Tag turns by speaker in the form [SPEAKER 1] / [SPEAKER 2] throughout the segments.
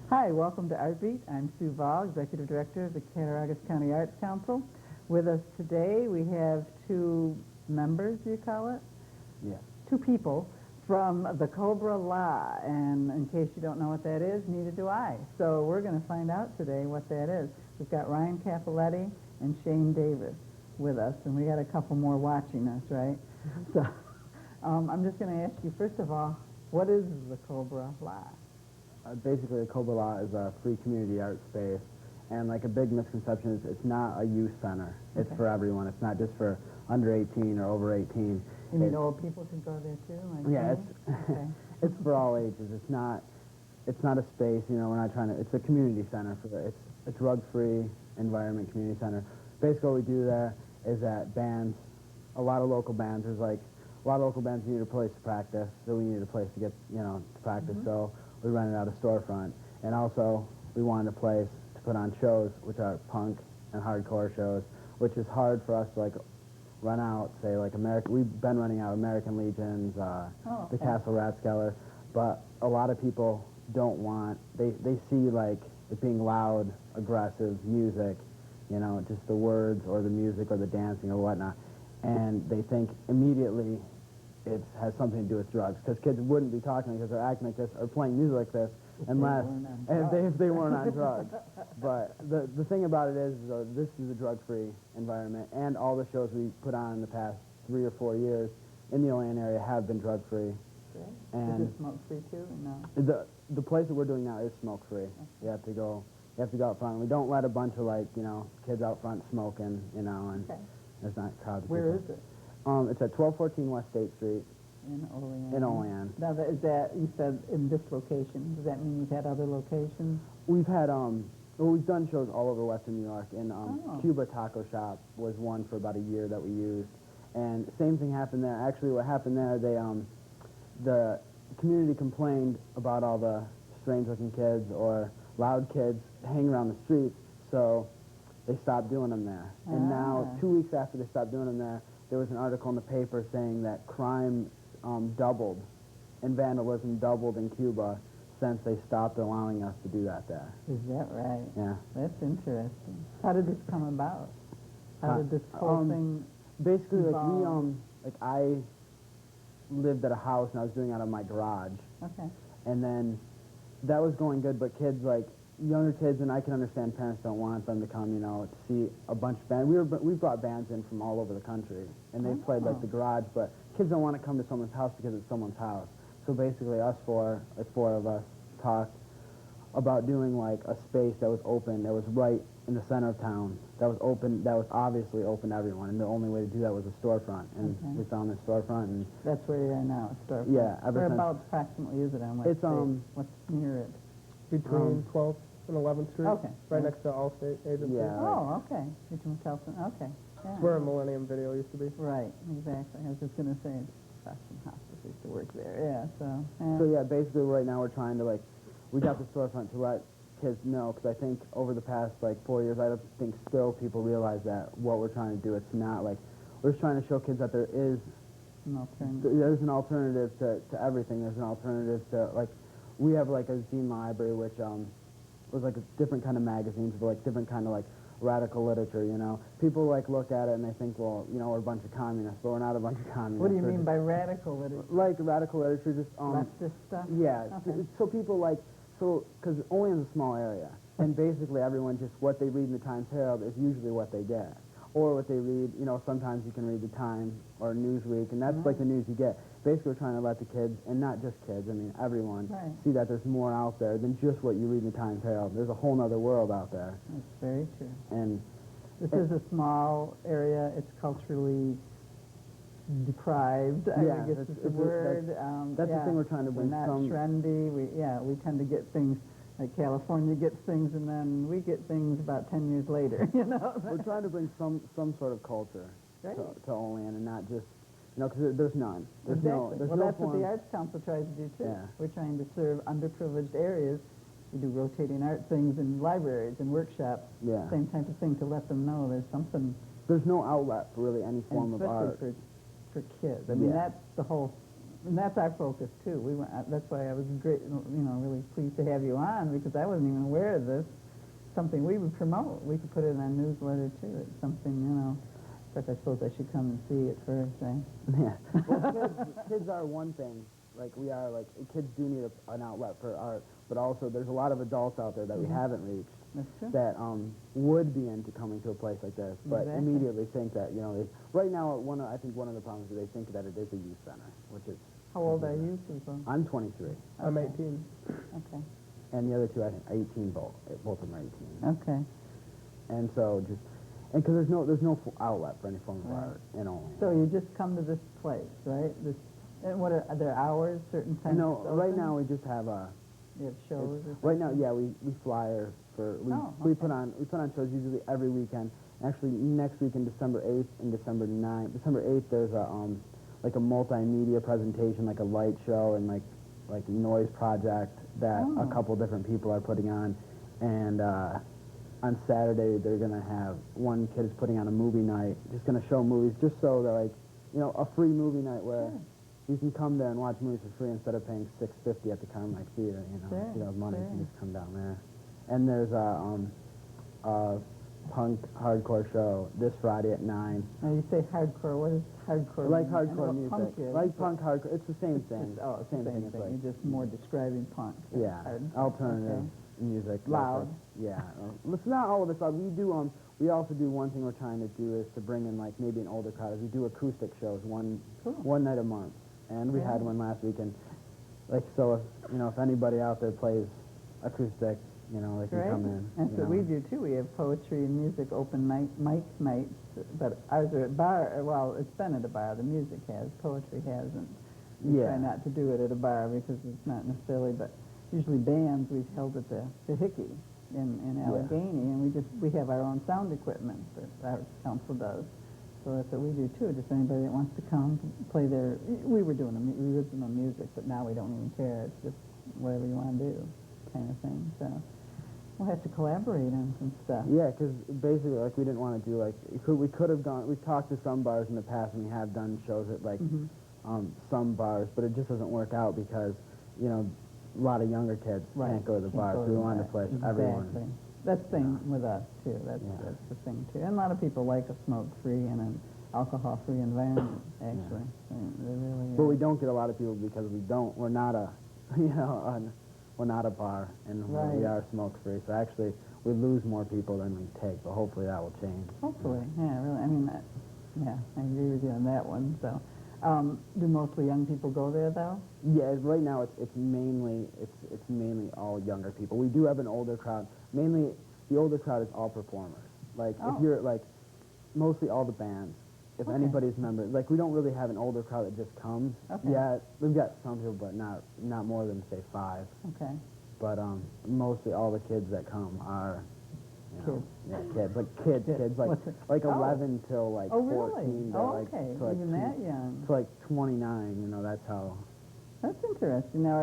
[SPEAKER 1] Hi, welcome to Art Beat. I'm Sue Vall, Executive Director of the Cattaraugus County Arts Council. With us today we have two members, you call it?
[SPEAKER 2] Yeah.
[SPEAKER 1] Two people from the Cobra-La, and in case you don't know what that is, neither do I. So we're going to find out today what that is. We've got Ryan Capoletti and Shane Davis with us, and we got a couple more watching us, right? Mm-hmm. So I'm just going to ask you, first of all, what is the Cobra-La?
[SPEAKER 2] Basically, the Cobra-La is a free community art space, and like a big misconception is it's not a youth center. It's for everyone. It's not just for under 18 or over 18.
[SPEAKER 1] You mean old people can go there too? Like
[SPEAKER 2] yeah,
[SPEAKER 1] okay.
[SPEAKER 2] It's for all ages. It's not a space. You know, we're not trying to. It's a community center it's a drug-free environment community center. Basically, what we do there is that bands, a lot of local bands. There's like a lot of local bands need a place to practice, so we need a place to get to practice. Mm-hmm. So we rented out a storefront, and also we wanted a place to put on shows, which are punk and hardcore shows, which is hard for us to like run out. Say like we've been running out American Legions, the Castle Rathskeller, but a lot of people don't want. They see like it being loud, aggressive music, just the words or the music or the dancing or whatnot, and they think immediately it has something to do with drugs, because kids wouldn't be talking because they're acting like this or playing music like this unless if they weren't on drugs. But the thing about it is this is a drug-free environment, and all the shows we put on in the past 3 or 4 years in the Olean area have been drug-free.
[SPEAKER 1] Okay.
[SPEAKER 2] And
[SPEAKER 1] is it smoke-free too? No.
[SPEAKER 2] The place that we're doing now is smoke-free. Okay. You have to go out front. We don't let a bunch of kids out front smoking, and there's not crowds.
[SPEAKER 1] Where is it?
[SPEAKER 2] It's at 1214 West State Street.
[SPEAKER 1] In Olean.
[SPEAKER 2] In Olean.
[SPEAKER 1] Now, is that, you said, in this location? Does that mean you've had other locations?
[SPEAKER 2] We've had, we've done shows all over Western New York. In Cuba Taco Shop was one for about a year that we used. And same thing happened there. Actually, what happened there, the community complained about all the strange-looking kids or loud kids hanging around the streets, so they stopped doing them there. And now, 2 weeks after they stopped doing them there was an article in the paper saying that crime doubled and vandalism doubled in Cuba since they stopped allowing us to do that there.
[SPEAKER 1] Is that right?
[SPEAKER 2] Yeah.
[SPEAKER 1] That's interesting. How did this come about? How did this whole thing
[SPEAKER 2] basically
[SPEAKER 1] evolve?
[SPEAKER 2] I lived at a house and I was doing it out of my garage.
[SPEAKER 1] Okay.
[SPEAKER 2] And then that was going good, but kids younger kids, and I can understand parents don't want them to come, to see a bunch of bands. We brought bands in from all over the country, and they played the garage, but kids don't want to come to someone's house because it's someone's house. So basically us four of us talked about doing a space that was open, that was right in the center of town, that was open, that was obviously open to everyone, and the only way to do that was a storefront, and we found this storefront. And
[SPEAKER 1] that's where you are now, a storefront.
[SPEAKER 2] Yeah.
[SPEAKER 1] Whereabouts approximately is it on West State? What's near it?
[SPEAKER 3] Between 12th and 11th Street.
[SPEAKER 1] Okay.
[SPEAKER 3] Right next to Allstate Agency.
[SPEAKER 2] Yeah.
[SPEAKER 1] Oh, okay. Between Telson. Okay. Yeah.
[SPEAKER 3] It's where a Millennium Video used to be.
[SPEAKER 1] Right, exactly. I was just going to say, Boston Hospice used to work there. Yeah, so. Yeah.
[SPEAKER 2] So yeah, basically right now we're trying to we got the storefront to let kids know, because I think over the past 4 years, I don't think still people realize that what we're trying to do, it's not we're just trying to show kids that there is
[SPEAKER 1] an alternative.
[SPEAKER 2] There's an alternative to everything. There's an alternative to we have a zine library, which was a different kind of magazines with different kind of radical literature. People look at it and they think, well, we're a bunch of communists, but we're not a bunch of communists.
[SPEAKER 1] What do you mean by radical literature?
[SPEAKER 2] Radical literature, just
[SPEAKER 1] leftist stuff.
[SPEAKER 2] Yeah.
[SPEAKER 1] Okay.
[SPEAKER 2] So people because Olean's a small area, and basically everyone just what they read in the Times Herald is usually what they get. Or what they read, sometimes you can read the Times or Newsweek, and that's the news you get. Basically, we're trying to let the kids, and not just kids, I mean everyone, see that there's more out there than just what you read in the Times Herald. There's a whole other world out there.
[SPEAKER 1] That's very true.
[SPEAKER 2] And
[SPEAKER 1] this is a small area. It's culturally deprived, I guess is the word.
[SPEAKER 2] That's the thing we're trying to bring.
[SPEAKER 1] We're not trendy. We tend to get things Like California gets things and then we get things about 10 years later, you know?
[SPEAKER 2] We're trying to bring some sort of culture
[SPEAKER 1] Great.
[SPEAKER 2] to Olean and not just, you know, because there's none. There's
[SPEAKER 1] Exactly.
[SPEAKER 2] there's
[SPEAKER 1] Well,
[SPEAKER 2] no
[SPEAKER 1] that's what
[SPEAKER 2] form.
[SPEAKER 1] the Arts Council tries to do, too.
[SPEAKER 2] Yeah.
[SPEAKER 1] We're trying to serve underprivileged areas. We do rotating art things in libraries and workshops.
[SPEAKER 2] Yeah.
[SPEAKER 1] Same type of thing to let them know there's something,
[SPEAKER 2] There's no outlet for really any form
[SPEAKER 1] and
[SPEAKER 2] of
[SPEAKER 1] especially
[SPEAKER 2] art.
[SPEAKER 1] for kids. I mean,
[SPEAKER 2] Yeah.
[SPEAKER 1] that's the whole, and that's our focus, too. That's why I was really pleased to have you on, because I wasn't even aware of this. Something we would promote. We could put it in our newsletter, too. It's something, you know. In fact, I suppose I should come and see it first, right?
[SPEAKER 2] Yeah. Well, kids are one thing. Like, we are, like, kids do need an outlet for art, but also there's a lot of adults out there that we haven't reached
[SPEAKER 1] That's true.
[SPEAKER 2] that would be into coming to a place like this, but
[SPEAKER 1] Exactly.
[SPEAKER 2] immediately think that, you know, right now, I think one of the problems is they think that it is a youth center, which is...
[SPEAKER 1] How old are you people?
[SPEAKER 2] I'm 23,
[SPEAKER 3] I'm
[SPEAKER 1] Okay.
[SPEAKER 3] 18.
[SPEAKER 1] Okay.
[SPEAKER 2] and the other two, I think, are 18 both. Both of them are 18.
[SPEAKER 1] Okay.
[SPEAKER 2] And so just... And because there's no outlet for any form of
[SPEAKER 1] Right.
[SPEAKER 2] art in Olean.
[SPEAKER 1] So you just come to this place, right? And what are there hours, certain times?
[SPEAKER 2] No,
[SPEAKER 1] it's
[SPEAKER 2] right
[SPEAKER 1] open?
[SPEAKER 2] now we just have a...
[SPEAKER 1] You have shows or something?
[SPEAKER 2] Right now, yeah, we flyer for we
[SPEAKER 1] okay.
[SPEAKER 2] put on shows usually every weekend. Actually, next weekend, December 8th and December 9th. December 8th, there's a like a multimedia presentation, like a light show and like noise project that a
[SPEAKER 1] Oh.
[SPEAKER 2] couple different people are putting on. And on Saturday, they're gonna have one kid is putting on a movie night, just gonna show movies, just so that like a free movie night where.
[SPEAKER 1] Sure.
[SPEAKER 2] You can come there and watch movies for free instead of paying $6.50 at the Carmike Theater.
[SPEAKER 1] Sure,
[SPEAKER 2] If you don't have money, you
[SPEAKER 1] sure.
[SPEAKER 2] can just come down there. And there's a punk hardcore show this Friday at 9.
[SPEAKER 1] Now you say hardcore. What is hardcore?
[SPEAKER 2] Like
[SPEAKER 1] mean? I know
[SPEAKER 2] hardcore
[SPEAKER 1] what
[SPEAKER 2] music,
[SPEAKER 1] punk is,
[SPEAKER 2] like
[SPEAKER 1] but
[SPEAKER 2] punk hardcore. It's the same
[SPEAKER 1] it's
[SPEAKER 2] thing.
[SPEAKER 1] just- oh, it's the same
[SPEAKER 2] It's
[SPEAKER 1] thing.
[SPEAKER 2] like,
[SPEAKER 1] You're just more describing punk.
[SPEAKER 2] yeah,
[SPEAKER 1] Hard-
[SPEAKER 2] alternative
[SPEAKER 1] okay.
[SPEAKER 2] music.
[SPEAKER 1] Loud.
[SPEAKER 2] Yeah, it's not all of it's loud. We do we also do one thing we're trying to do is to bring in like maybe an older crowd. Is we do acoustic shows
[SPEAKER 1] Cool.
[SPEAKER 2] one night a month, and we had
[SPEAKER 1] Yeah.
[SPEAKER 2] one last weekend. Like so, if anybody out there plays acoustic, they can
[SPEAKER 1] Great.
[SPEAKER 2] come in.
[SPEAKER 1] That's what we do too. We have poetry and music open mic nights, but ours are at bar. Well, it's been at a bar. The music has, poetry hasn't. We
[SPEAKER 2] Yeah.
[SPEAKER 1] try not to do it at a bar because it's not necessarily. But usually bands we've held at the Hickey in Allegheny, and we have our own sound equipment that our council does. So that's what we do too. Just anybody that wants to come play their. We were doing original music, but now we don't even care. It's just whatever you want to do, kind of thing. So we'll have to collaborate on some stuff.
[SPEAKER 2] Yeah, because basically, like, we didn't want to do, like, we could have gone, we've talked to some bars in the past, and we have done shows at, like, some bars, but it just doesn't work out because, a lot of younger kids can't go to the bar, so we wanted to play for everyone.
[SPEAKER 1] Exactly. That's the thing with us, too. That's the thing, too. And a lot of people like a smoke-free and an alcohol-free environment, actually. They really
[SPEAKER 2] But we don't get a lot of people because we're not a, we're not a bar, and we
[SPEAKER 1] Right.
[SPEAKER 2] are smoke-free, so actually we lose more people than we take, but hopefully that will change.
[SPEAKER 1] Hopefully, yeah, really. I mean, I agree with you on that one. So, do mostly young people go there, though?
[SPEAKER 2] Yeah, right now it's mainly all younger people. We do have an older crowd. Mainly, the older crowd is all performers. Like if you're like, mostly all the bands. If anybody's members, like we don't really have an older crowd that just comes.
[SPEAKER 1] Okay.
[SPEAKER 2] Yeah, we've got some people, but not more than say 5.
[SPEAKER 1] Okay.
[SPEAKER 2] But mostly all the kids that come are,
[SPEAKER 1] Kids.
[SPEAKER 2] yeah, kids, like kids, like
[SPEAKER 1] What's it-
[SPEAKER 2] like
[SPEAKER 1] oh.
[SPEAKER 2] 11 till like
[SPEAKER 1] Oh,
[SPEAKER 2] 14.
[SPEAKER 1] really?
[SPEAKER 2] to,
[SPEAKER 1] Oh,
[SPEAKER 2] like,
[SPEAKER 1] okay.
[SPEAKER 2] to, like,
[SPEAKER 1] Even that young.
[SPEAKER 2] to like 29. That's how.
[SPEAKER 1] That's interesting. Now,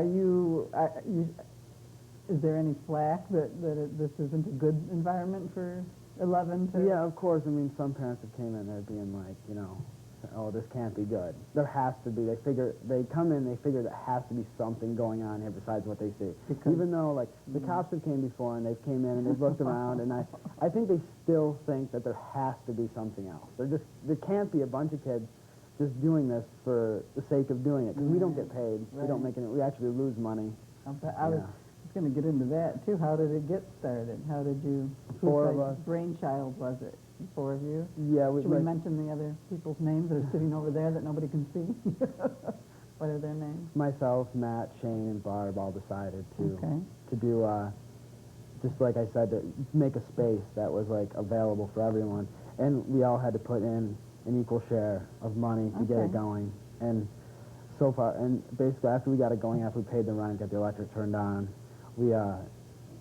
[SPEAKER 1] is there any flack that this isn't a good environment for 11 to?
[SPEAKER 2] Yeah, of course. I mean, some parents have came in there being like, oh, this can't be good. There has to be. They come in, they figure there has to be something going on here besides what they see.
[SPEAKER 1] Because-
[SPEAKER 2] Even though, like, the cops have came before and they've came in and they've looked around, and I think they still think that there has to be something else. There can't be a bunch of kids just doing this for the sake of doing it, because we don't get paid. We don't make any. We actually lose money.
[SPEAKER 1] I was going to get into that, too. How did it get started? How did you...
[SPEAKER 2] Four of us.
[SPEAKER 1] Brainchild was it? 4 of you?
[SPEAKER 2] Yeah,
[SPEAKER 1] Should we mention the other people's names that are sitting over there that nobody can see? What are their names?
[SPEAKER 2] myself, Matt, Shane, and Barb all decided to
[SPEAKER 1] Okay.
[SPEAKER 2] do, just like I said, to make a space that was like available for everyone, and we all had to put in an equal share of money to get
[SPEAKER 1] Okay.
[SPEAKER 2] it going. And so far, and basically after we got it going, after we paid the rent, got the electric turned on, we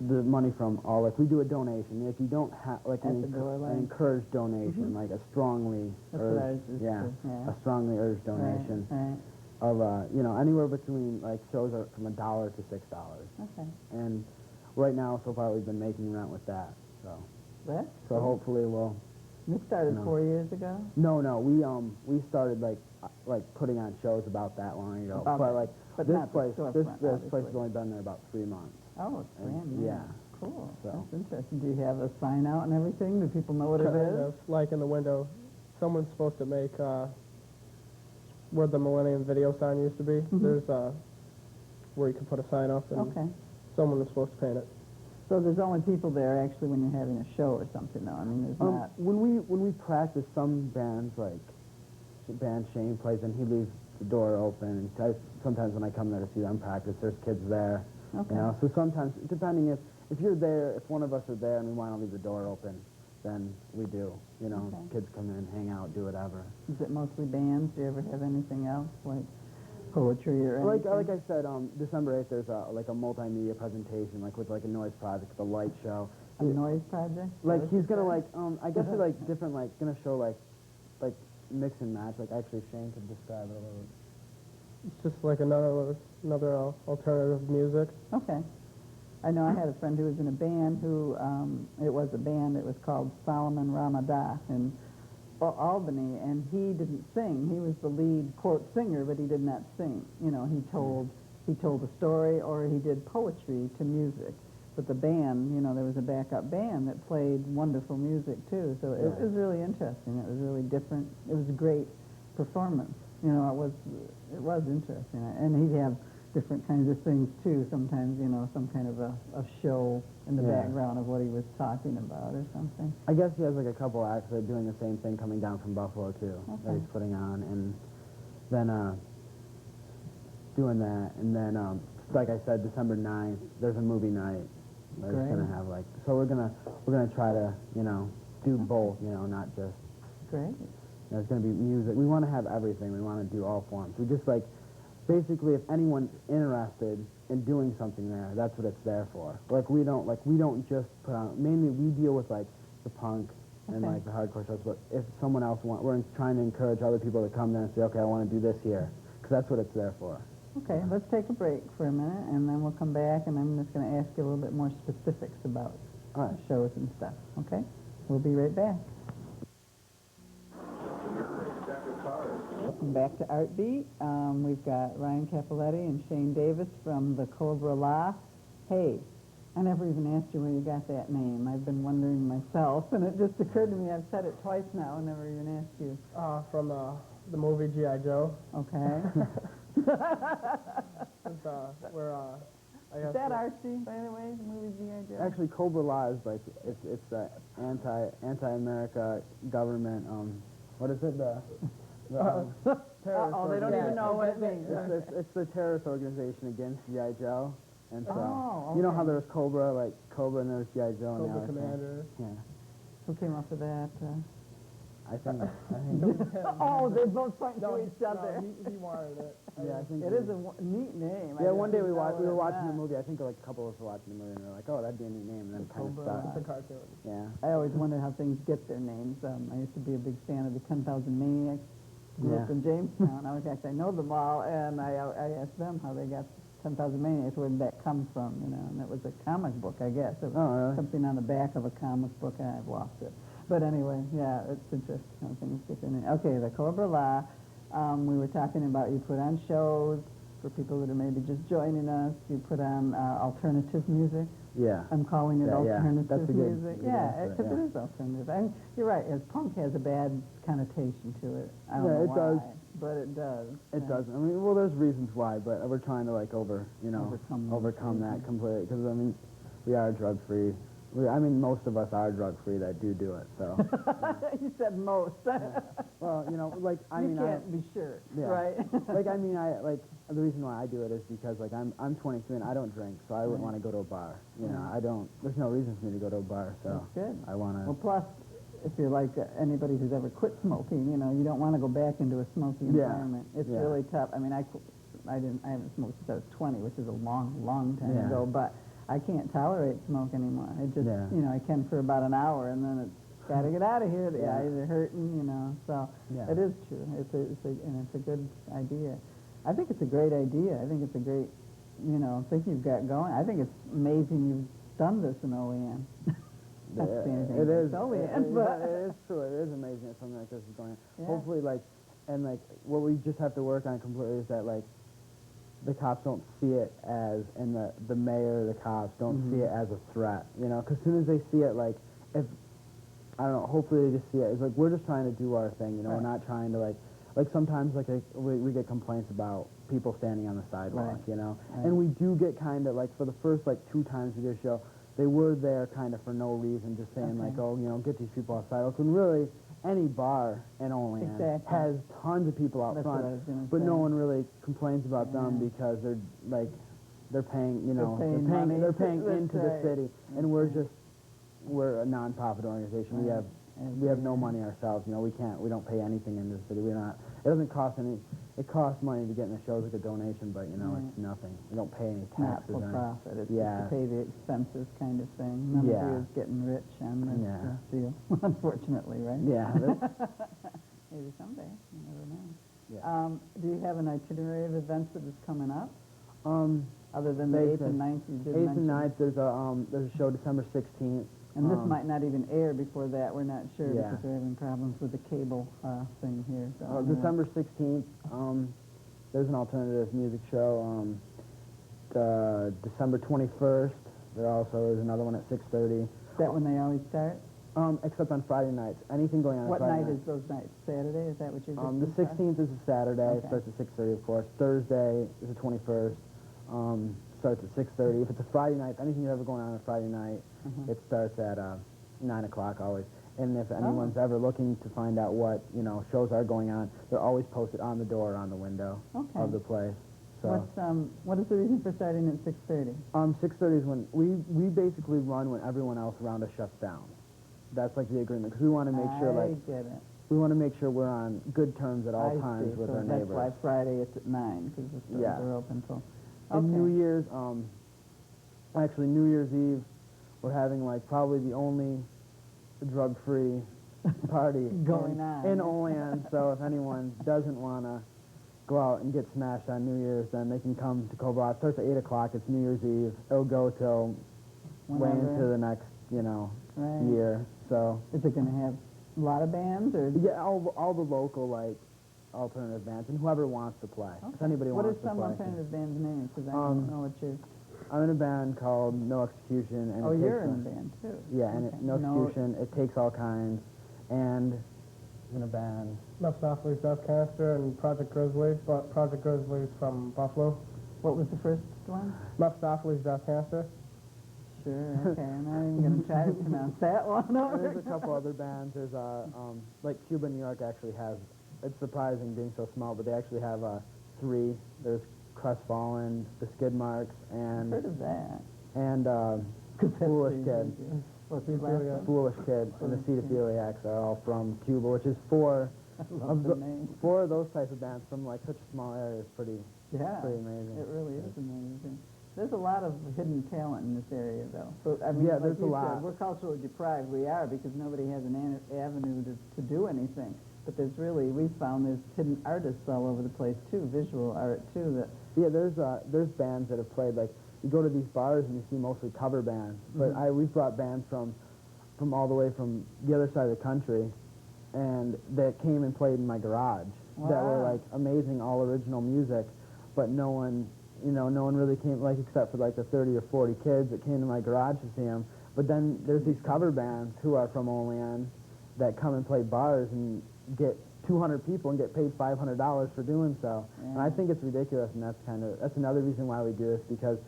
[SPEAKER 2] the money from all, like, we do a donation. If you don't have, like,
[SPEAKER 1] At the door,
[SPEAKER 2] an
[SPEAKER 1] like?
[SPEAKER 2] encouraged donation, like a strongly
[SPEAKER 1] That's what ours
[SPEAKER 2] urged,
[SPEAKER 1] is
[SPEAKER 2] yeah,
[SPEAKER 1] too, yeah.
[SPEAKER 2] a strongly urged donation
[SPEAKER 1] Right,
[SPEAKER 2] of, you know, anywhere between, like, shows are from $1 to $6.
[SPEAKER 1] okay.
[SPEAKER 2] And right now, so far, we've been making rent with that, so.
[SPEAKER 1] That's
[SPEAKER 2] So
[SPEAKER 1] cool.
[SPEAKER 2] hopefully we'll.
[SPEAKER 1] You started
[SPEAKER 2] you know.
[SPEAKER 1] 4 years ago?
[SPEAKER 2] No, we started like putting on shows about that long ago.
[SPEAKER 1] About
[SPEAKER 2] but
[SPEAKER 1] that.
[SPEAKER 2] like
[SPEAKER 1] But
[SPEAKER 2] this
[SPEAKER 1] not the
[SPEAKER 2] place,
[SPEAKER 1] storefront,
[SPEAKER 2] this place
[SPEAKER 1] obviously.
[SPEAKER 2] has only been there about 3 months.
[SPEAKER 1] Oh, it's
[SPEAKER 2] And-
[SPEAKER 1] brand new.
[SPEAKER 2] yeah.
[SPEAKER 1] Cool.
[SPEAKER 2] So.
[SPEAKER 1] That's interesting. Do you have a sign out and everything? Do people know what it
[SPEAKER 3] Kind
[SPEAKER 1] is?
[SPEAKER 3] of, like in the window, someone's supposed to make where the Millennium Video sign used to be. There's where you can put a sign up, and
[SPEAKER 1] Okay.
[SPEAKER 3] someone was supposed to paint it.
[SPEAKER 1] So there's only people there actually when you're having a show or something, though. I mean, there's not.
[SPEAKER 2] When we practice, some bands like band Shane plays and he leaves the door open. And sometimes when I come there to see them practice, there's kids there.
[SPEAKER 1] Okay.
[SPEAKER 2] You know, so sometimes depending if you're there, if one of us are there and we want to leave the door open, then we do. You know,
[SPEAKER 1] Okay.
[SPEAKER 2] kids come in, hang out, do whatever.
[SPEAKER 1] Is it mostly bands? Do you ever have anything else like poetry or
[SPEAKER 2] Like
[SPEAKER 1] anything?
[SPEAKER 2] I said, December 8th, there's like a multimedia presentation, like with like a noise project, the light show.
[SPEAKER 1] A noise project?
[SPEAKER 2] Like
[SPEAKER 1] What
[SPEAKER 2] he's
[SPEAKER 1] is
[SPEAKER 2] gonna
[SPEAKER 1] that?
[SPEAKER 2] like I guess it's like different, like gonna show like mix and match. Like actually Shane could describe it a little.
[SPEAKER 3] It's just like another alternative music.
[SPEAKER 1] Okay. I know I had a friend who was in a band who, it was a band, it was called Solomon Ramadah in Albany, and he didn't sing. He was the lead, quote, singer, but he did not sing. You know, he told a story or he did poetry to music. But the band, you know, there was a backup band that played wonderful music too. So it was really interesting. It was really different. It was a great performance. You know, it was interesting. And he'd have different kinds of things too. Sometimes, you know, some kind of a show in the background of what he was talking about or something.
[SPEAKER 2] I guess he has like a couple acts that are doing the same thing coming down from Buffalo too, that
[SPEAKER 1] Okay.
[SPEAKER 2] he's putting on, and then doing that, and then like I said, December 9th, there's a movie night. We're just gonna
[SPEAKER 1] Great.
[SPEAKER 2] have like, so we're gonna try to, you know, do both, you know, not just.
[SPEAKER 1] Great.
[SPEAKER 2] There's going to be music. We want to have everything. We want to do all forms. We just basically, if anyone's interested in doing something there, that's what it's there for. We don't just put on. Mainly, we deal with like the punk and
[SPEAKER 1] Okay.
[SPEAKER 2] like the hardcore shows. But if someone else we're trying to encourage other people to come there and say, okay, I want to do this here, because that's what it's there for.
[SPEAKER 1] Okay, let's take a break for a minute, and then we'll come back, and I'm just going to ask you a little bit more specifics about
[SPEAKER 2] All right.
[SPEAKER 1] shows and stuff. Okay? We'll be right back. Welcome back to Art Beat. We've got Ryan Capoletti and Shane Davis from the Cobra-La. Hey, I never even asked you where you got that name. I've been wondering myself, and it just occurred to me. I've said it twice now. I never even asked you.
[SPEAKER 3] From the movie G.I. Joe.
[SPEAKER 1] Okay.
[SPEAKER 3] It's, where I guess
[SPEAKER 1] Is that Archie, by the way, the movie G.I. Joe?
[SPEAKER 2] Actually, Cobra-La is like it's the anti-America government. What is it?
[SPEAKER 3] terrorist
[SPEAKER 1] Uh-oh, they don't even know what it means.
[SPEAKER 2] It's the terrorist organization against G.I. Joe. And so,
[SPEAKER 1] Oh,
[SPEAKER 2] you know
[SPEAKER 1] okay.
[SPEAKER 2] how there's Cobra, and there's G.I. Joe. and
[SPEAKER 3] Cobra
[SPEAKER 2] now it's,
[SPEAKER 3] Commander.
[SPEAKER 2] Yeah,
[SPEAKER 1] Who came up with that?
[SPEAKER 2] I think.
[SPEAKER 1] Oh, they both point
[SPEAKER 3] No,
[SPEAKER 1] to each other.
[SPEAKER 3] No, he wanted it.
[SPEAKER 2] Yeah, I think.
[SPEAKER 1] It is a neat name.
[SPEAKER 2] Yeah, one day we
[SPEAKER 1] were
[SPEAKER 2] were watching the movie. I think like a couple of us were watching the movie, and we were like, oh, that'd be a neat name, and then kind of
[SPEAKER 1] Cobra-La.
[SPEAKER 2] stuck.
[SPEAKER 3] It's a cartoon.
[SPEAKER 2] Yeah.
[SPEAKER 1] I always wonder how things get their names. I used to be a big fan of the 10,000 Maniacs group
[SPEAKER 2] Yeah.
[SPEAKER 1] in Jamestown. In fact, I know them all, and I asked them how they got 10,000 Maniacs, where did that come from, you know, and it was a comic book, I guess. It was
[SPEAKER 2] Oh, really?
[SPEAKER 1] something on the back of a comic book, and I've lost it. But anyway, yeah, it's interesting how things get their name. Okay, the Cobra-La, we were talking about you put on shows for people that are maybe just joining us. You put on alternative music.
[SPEAKER 2] Yeah.
[SPEAKER 1] I'm calling it
[SPEAKER 2] Yeah, yeah.
[SPEAKER 1] alternative
[SPEAKER 2] That's a good-
[SPEAKER 1] music.
[SPEAKER 2] good
[SPEAKER 1] Yeah,
[SPEAKER 2] answer,
[SPEAKER 1] because
[SPEAKER 2] yeah.
[SPEAKER 1] it is alternative. And you're right, as punk has a bad connotation to it. I don't
[SPEAKER 2] Yeah,
[SPEAKER 1] know
[SPEAKER 2] it
[SPEAKER 1] why,
[SPEAKER 2] does.
[SPEAKER 1] but it does.
[SPEAKER 2] It
[SPEAKER 1] Yeah.
[SPEAKER 2] does. I mean, well, there's reasons why, but we're trying to
[SPEAKER 1] Overcome
[SPEAKER 2] overcome
[SPEAKER 1] those
[SPEAKER 2] that completely. Because I mean, we are drug free. I mean, most of us are drug free that do it. So,
[SPEAKER 1] You said most.
[SPEAKER 2] well, you know, like I
[SPEAKER 1] you
[SPEAKER 2] mean,
[SPEAKER 1] can't be sure,
[SPEAKER 2] yeah.
[SPEAKER 1] right?
[SPEAKER 2] like I mean, the reason why I do it is because like I'm 23 and I don't drink, so I wouldn't
[SPEAKER 1] Right.
[SPEAKER 2] want to go to a bar. You know,
[SPEAKER 1] Right.
[SPEAKER 2] I don't. There's no reason for me to go to a bar. So
[SPEAKER 1] That's good.
[SPEAKER 2] I want to.
[SPEAKER 1] Well, plus, if you're like anybody who's ever quit smoking, you know, you don't want to go back into a smoky
[SPEAKER 2] Yeah.
[SPEAKER 1] environment. It's
[SPEAKER 2] Yeah.
[SPEAKER 1] really tough. I mean, I haven't smoked since I was 20, which is a long, long time
[SPEAKER 2] Yeah.
[SPEAKER 1] ago, but I can't tolerate smoke anymore. It just,
[SPEAKER 2] Yeah.
[SPEAKER 1] you know, I can for about an hour, and then it's got to get out of here. The
[SPEAKER 2] Yeah.
[SPEAKER 1] eyes are hurting, you know. So
[SPEAKER 2] Yeah.
[SPEAKER 1] it is true. And it's a good idea. I think it's a great idea. I think it's a great, you know, thing you've got going. I think it's amazing you've done this in Olean. Not to say anything
[SPEAKER 2] It is.
[SPEAKER 1] against Olean, but
[SPEAKER 2] It is true. It is amazing that something like this is going on.
[SPEAKER 1] Yeah.
[SPEAKER 2] Hopefully, like, and like, what we just have to work on completely is that, like, the cops don't see it as, and the mayor, the cops don't see it as a threat, you know? Because as soon as they see it, like, if, I don't know, hopefully they just see it as, like, we're just trying to do our thing, you know?
[SPEAKER 1] Right.
[SPEAKER 2] We're not trying to, like sometimes, like, we get complaints about people standing on the sidewalk,
[SPEAKER 1] Right.
[SPEAKER 2] you know?
[SPEAKER 1] Right.
[SPEAKER 2] And we do get kind of, like, for the first, like, 2 times we did a show, they were there kind of for no reason, just saying,
[SPEAKER 1] Okay.
[SPEAKER 2] like, oh, you know, get these people off sidewalks. When really, any bar in Olean
[SPEAKER 1] Exactly.
[SPEAKER 2] has tons of people out
[SPEAKER 1] That's
[SPEAKER 2] front,
[SPEAKER 1] what I was gonna
[SPEAKER 2] but no
[SPEAKER 1] say.
[SPEAKER 2] one really complains about them
[SPEAKER 1] Yeah.
[SPEAKER 2] because they're, like, they're paying, you know,
[SPEAKER 1] paying money.
[SPEAKER 2] they're paying
[SPEAKER 1] That's
[SPEAKER 2] into the
[SPEAKER 1] right.
[SPEAKER 2] city, and we're a non-profit organization. We
[SPEAKER 1] Right.
[SPEAKER 2] have no money ourselves. You know, we don't pay anything into the city. It doesn't cost any. It costs money to get in the shows, like a donation, but you know,
[SPEAKER 1] Right.
[SPEAKER 2] it's nothing. We don't pay any
[SPEAKER 1] Not
[SPEAKER 2] taxes.
[SPEAKER 1] for
[SPEAKER 2] or anything.
[SPEAKER 1] profit. It's
[SPEAKER 2] Yeah.
[SPEAKER 1] just to pay the expenses kind of thing. None of
[SPEAKER 2] Yeah.
[SPEAKER 1] you is getting rich on this
[SPEAKER 2] Yeah.
[SPEAKER 1] deal, unfortunately, right?
[SPEAKER 2] Yeah.
[SPEAKER 1] Maybe someday. You never know.
[SPEAKER 2] Yeah.
[SPEAKER 1] Do you have an itinerary of events that is coming up?
[SPEAKER 2] Um,
[SPEAKER 1] Other than the 8th and 9th you did
[SPEAKER 2] 8th
[SPEAKER 1] mention?
[SPEAKER 2] and 9th, there's a show December 16th.
[SPEAKER 1] And this might not even air before that. We're not sure
[SPEAKER 2] Yeah.
[SPEAKER 1] because we're having problems with the cable thing here. So
[SPEAKER 2] December 16th, there's an alternative music show. December 21st, there also is another one at 6:30.
[SPEAKER 1] Is that when they always start?
[SPEAKER 2] Except on Friday nights. Anything going on
[SPEAKER 1] What
[SPEAKER 2] Friday
[SPEAKER 1] night
[SPEAKER 2] night?
[SPEAKER 1] is those nights? Saturday? Is that what you're
[SPEAKER 2] The 16th is a Saturday.
[SPEAKER 1] Okay.
[SPEAKER 2] It starts at 6:30, of course. Thursday is the 21st. Starts at 6:30. If it's a Friday night, anything you ever going on Friday night, it starts at 9 o'clock always. And if anyone's ever looking to find out what, you know, shows are going on, they're always posted on the door or on the window
[SPEAKER 1] Okay.
[SPEAKER 2] of the place. So
[SPEAKER 1] What is the reason for starting at 6:30?
[SPEAKER 2] 6:30 is when we basically run when everyone else around us shuts down. That's like the agreement, because we want to make sure,
[SPEAKER 1] I
[SPEAKER 2] like,
[SPEAKER 1] get it.
[SPEAKER 2] we want to make sure we're on good terms at all
[SPEAKER 1] I
[SPEAKER 2] times
[SPEAKER 1] see.
[SPEAKER 2] with
[SPEAKER 1] So
[SPEAKER 2] our
[SPEAKER 1] that's
[SPEAKER 2] neighbors.
[SPEAKER 1] why Friday it's at 9 because the stores
[SPEAKER 2] Yeah.
[SPEAKER 1] are open till.
[SPEAKER 2] And New
[SPEAKER 1] Okay.
[SPEAKER 2] Year's, actually New Year's Eve, we're having like probably the only drug-free party
[SPEAKER 1] Going on.
[SPEAKER 2] in Olean. So if anyone doesn't want to go out and get smashed on New Year's, then they can come to Cobra-La. It starts at 8 o'clock. It's New Year's Eve. It'll go till way
[SPEAKER 1] Whenever.
[SPEAKER 2] into the next, you know,
[SPEAKER 1] Right.
[SPEAKER 2] year. So
[SPEAKER 1] Is it going to have a lot of bands or?
[SPEAKER 2] yeah, all the local like alternative bands and whoever wants to play. If
[SPEAKER 1] Okay.
[SPEAKER 2] anybody
[SPEAKER 1] What
[SPEAKER 2] wants
[SPEAKER 1] are
[SPEAKER 2] to
[SPEAKER 1] some
[SPEAKER 2] play.
[SPEAKER 1] alternative bands' names? Because I don't know what you're.
[SPEAKER 2] I'm in a band called No Execution. And
[SPEAKER 1] Oh,
[SPEAKER 2] it
[SPEAKER 1] you're
[SPEAKER 2] takes
[SPEAKER 1] in a band too.
[SPEAKER 2] Yeah, and
[SPEAKER 1] Okay.
[SPEAKER 2] No Execution. It takes all kinds. And in a band.
[SPEAKER 3] Mephistopheles Death Canister and Project Grizzly, but Project Grizzly's from Buffalo.
[SPEAKER 1] What was the first one?
[SPEAKER 3] Mephistopheles Death Canister.
[SPEAKER 1] Sure. Okay. I'm not even going to try to pronounce that one.
[SPEAKER 2] And there's a couple other bands. There's like Cuba, New York actually has. It's surprising being so small, but they actually have 3. There's Crestfallen, the Skid Marks, and
[SPEAKER 1] Heard of that?
[SPEAKER 2] Foolish Kid.
[SPEAKER 1] What's the last one?
[SPEAKER 2] Foolish Kid and the
[SPEAKER 1] Foolish Kid.
[SPEAKER 2] Cedophiliacs are all from Cuba, which is 4
[SPEAKER 1] I love
[SPEAKER 2] of
[SPEAKER 1] the name.
[SPEAKER 2] 4 of those types of bands from like such a small area is pretty
[SPEAKER 1] Yeah.
[SPEAKER 2] pretty amazing.
[SPEAKER 1] It really is amazing. There's a lot of hidden talent in this area, though. So I mean,
[SPEAKER 2] Yeah,
[SPEAKER 1] like
[SPEAKER 2] there's a
[SPEAKER 1] you
[SPEAKER 2] lot.
[SPEAKER 1] said, we're culturally deprived. We are because nobody has an avenue to do anything. But there's really, we found there's hidden artists all over the place too, visual art too. That
[SPEAKER 2] Yeah, there's bands that have played, like, you go to these bars and you see mostly cover bands, but we've brought bands from all the way from the other side of the country, and that came and played in my garage that were
[SPEAKER 1] Wow.
[SPEAKER 2] like amazing, all original music, but no one really came, like, except for like the 30 or 40 kids that came to my garage to see them. But then there's these cover bands who are from Olean that come and play bars and get 200 people and get paid $500 for doing so. And I
[SPEAKER 1] Yeah.
[SPEAKER 2] think it's ridiculous, and that's another reason why we do this, because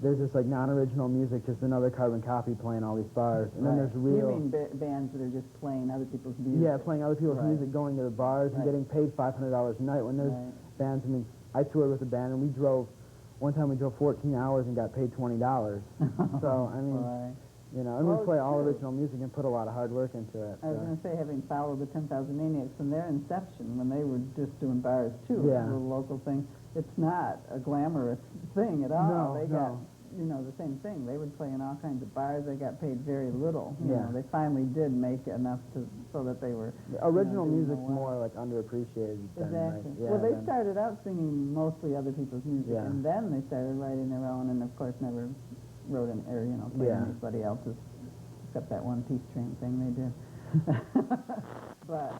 [SPEAKER 2] there's this like non-original music, just another carbon copy playing all these bars, and then
[SPEAKER 1] Right.
[SPEAKER 2] there's real.
[SPEAKER 1] You mean bands that are just playing other people's music?
[SPEAKER 2] Yeah, playing other people's
[SPEAKER 1] Right.
[SPEAKER 2] music, going to the bars and
[SPEAKER 1] Right.
[SPEAKER 2] getting paid $500 a night. When there's
[SPEAKER 1] Right.
[SPEAKER 2] bands, I mean, I toured with a band and one time we drove 14 hours and got paid $20. So, I mean,
[SPEAKER 1] Boy.
[SPEAKER 2] you know, and
[SPEAKER 1] Well,
[SPEAKER 2] we play
[SPEAKER 1] it's
[SPEAKER 2] all
[SPEAKER 1] true.
[SPEAKER 2] original music and put a lot of hard work into it.
[SPEAKER 1] I was
[SPEAKER 2] so.
[SPEAKER 1] going to say, having followed the 10,000 Maniacs from their inception, when they were just doing bars too,
[SPEAKER 2] Yeah.
[SPEAKER 1] a little local thing, it's not a glamorous thing at all.
[SPEAKER 2] No,
[SPEAKER 1] They
[SPEAKER 2] no.
[SPEAKER 1] got, you know, the same thing. They would play in all kinds of bars. They got paid very little. You
[SPEAKER 2] Yeah.
[SPEAKER 1] know, they finally did make enough so that they were.
[SPEAKER 2] The original
[SPEAKER 1] doing
[SPEAKER 2] music's
[SPEAKER 1] well.
[SPEAKER 2] more like underappreciated than
[SPEAKER 1] Exactly.
[SPEAKER 2] like, yeah,
[SPEAKER 1] Well, they
[SPEAKER 2] than-
[SPEAKER 1] started out singing mostly other people's music,
[SPEAKER 2] Yeah.
[SPEAKER 1] and then they started writing their own, and of course never wrote in, or played
[SPEAKER 2] Yeah.
[SPEAKER 1] anybody else's, except that one Peace Train thing they did. But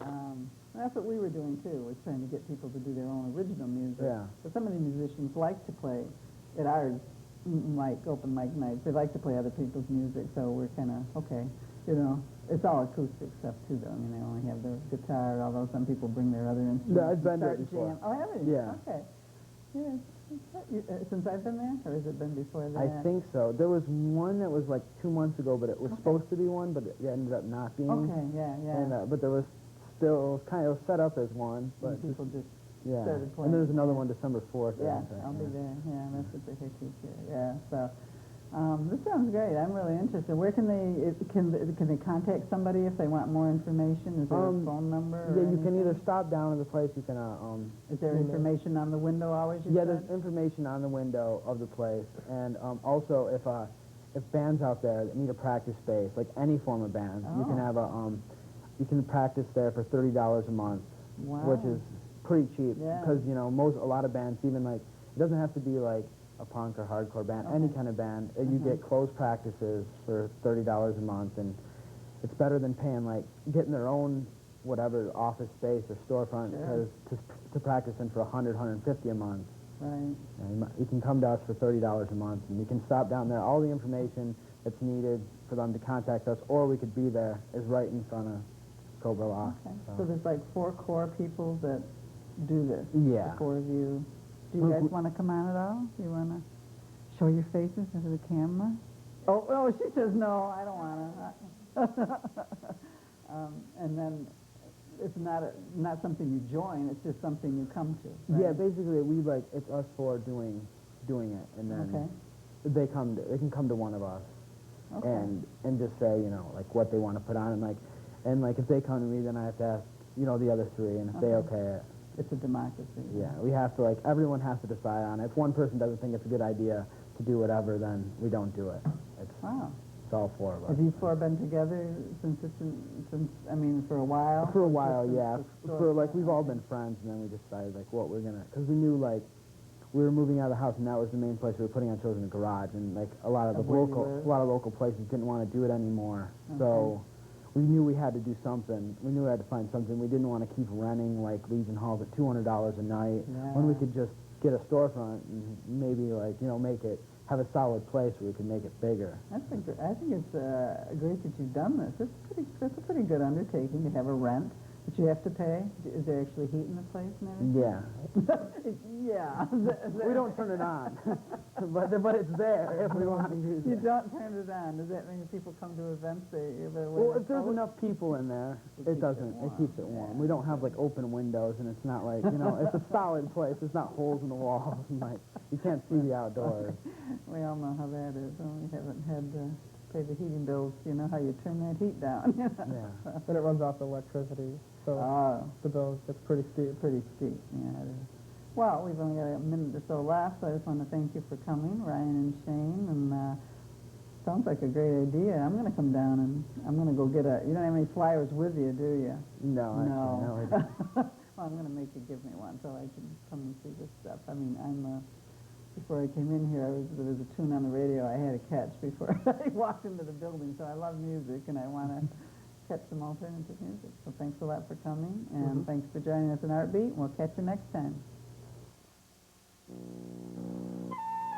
[SPEAKER 1] that's what we were doing too, was trying to get people to do their own original music.
[SPEAKER 2] Yeah.
[SPEAKER 1] But some of the musicians like to play at our open mic nights. They like to play other people's music, so we're kind of okay. You know, it's all acoustic stuff too, though. I mean, they only have their guitar, although some people bring their other instruments.
[SPEAKER 2] Yeah, I've been
[SPEAKER 1] and
[SPEAKER 2] there
[SPEAKER 1] start
[SPEAKER 2] before.
[SPEAKER 1] jam. Oh, have you?
[SPEAKER 2] Yeah.
[SPEAKER 1] Okay. Yeah. Since I've been there, or has it been before that?
[SPEAKER 2] I think so. There was one that was like 2 months ago, but it was supposed to be one, but it ended up not being.
[SPEAKER 1] Okay. Yeah. Yeah.
[SPEAKER 2] And but there was still kind of set up as one, but
[SPEAKER 1] And people just
[SPEAKER 2] yeah.
[SPEAKER 1] started playing.
[SPEAKER 2] And there's another one December 4th.
[SPEAKER 1] Yeah,
[SPEAKER 2] I think,
[SPEAKER 1] I'll
[SPEAKER 2] yeah.
[SPEAKER 1] be there. Yeah, that's what they keep here. Yeah, so this sounds great. I'm really interested. Where can they contact somebody if they want more information? Is there a phone number? Or
[SPEAKER 2] Yeah, you can
[SPEAKER 1] anything?
[SPEAKER 2] either stop down at the place. You can.
[SPEAKER 1] Is there information on the window always?
[SPEAKER 2] Yeah, there's information on the window of the place, and also if bands out there that need a practice space, like any form of band, you can have you can practice there for $30 a month,
[SPEAKER 1] Wow.
[SPEAKER 2] which is pretty cheap
[SPEAKER 1] Yeah.
[SPEAKER 2] because a lot of bands, even like it doesn't have to be like a punk or hardcore band, any kind of band, you get closed practices for $30 a month, and it's better than paying like getting their own whatever office space or storefront because to practice in for $150 a month.
[SPEAKER 1] Right.
[SPEAKER 2] And you can come to us for $30 a month, and you can stop down there. All the information that's needed for them to contact us, or we could be there, is right in front of Cobra-La.
[SPEAKER 1] Okay. So there's like 4 core people that do this.
[SPEAKER 2] Yeah.
[SPEAKER 1] The 4 of you. Do you guys want to come on at all? Do you want to show your faces into the camera? Oh, she says no. I don't want to. And then it's not something you join. It's just something you come to. Right?
[SPEAKER 2] Yeah, basically, it's us 4 doing it, and then they can come to one of us,
[SPEAKER 1] Okay.
[SPEAKER 2] and just say like what they want to put on, and if they come to me, then I have to ask the other 3, and if they okay it.
[SPEAKER 1] It's a democracy.
[SPEAKER 2] Yeah, we have to everyone has to decide on it. If one person doesn't think it's a good idea to do whatever, then we don't do it.
[SPEAKER 1] Wow.
[SPEAKER 2] It's all 4 of us.
[SPEAKER 1] Have you 4 been together for a while?
[SPEAKER 2] For a while, yeah. We've all
[SPEAKER 1] Okay.
[SPEAKER 2] been friends, and then we decided what we're gonna, because we knew we were moving out of the house, and that was the main place we were putting on shows, in the garage, and a lot of
[SPEAKER 1] where you live?
[SPEAKER 2] local places didn't want to do it anymore. So we knew we had to do something. We knew we had to find something. We didn't want to keep renting Legion Halls at $200 a night when we could just get a storefront and maybe have a solid place where we could make it bigger.
[SPEAKER 1] I think it's great that you've done this. That's a pretty good undertaking to have a rent that you have to pay. Is there actually heat in the place and everything?
[SPEAKER 2] Yeah.
[SPEAKER 1] Yeah.
[SPEAKER 2] We don't turn it on, but it's there if we want to use
[SPEAKER 1] You
[SPEAKER 2] it.
[SPEAKER 1] don't turn it on. Does that mean if people come to events,
[SPEAKER 2] Well, if there's enough people in there, it doesn't. It keeps it warm.
[SPEAKER 1] Yeah.
[SPEAKER 2] We don't have open windows, and it's not it's a solid place. There's not holes in the walls, and you can't see the outdoors.
[SPEAKER 1] We all know how that is. We haven't had to pay the heating bills. You know how you turn that heat down.
[SPEAKER 2] Yeah.
[SPEAKER 3] And it runs off electricity, so the bill gets pretty steep.
[SPEAKER 1] Pretty steep. Yeah, it is. Well, we've only got a minute or so left, so I just want to thank you for coming, Ryan and Shane, and sounds like a great idea. I'm going to come down and I'm going to go get you don't have any flyers with you, do you?
[SPEAKER 2] No. Actually, no.
[SPEAKER 1] Well, I'm going to make you give me one so I can come and see this stuff. I mean, before I came in here, there was a tune on the radio I had to catch before I walked into the building, so I love music and I want to catch some alternative music. So thanks a lot for coming, and thanks for joining us in Art Beat. We'll catch you next time.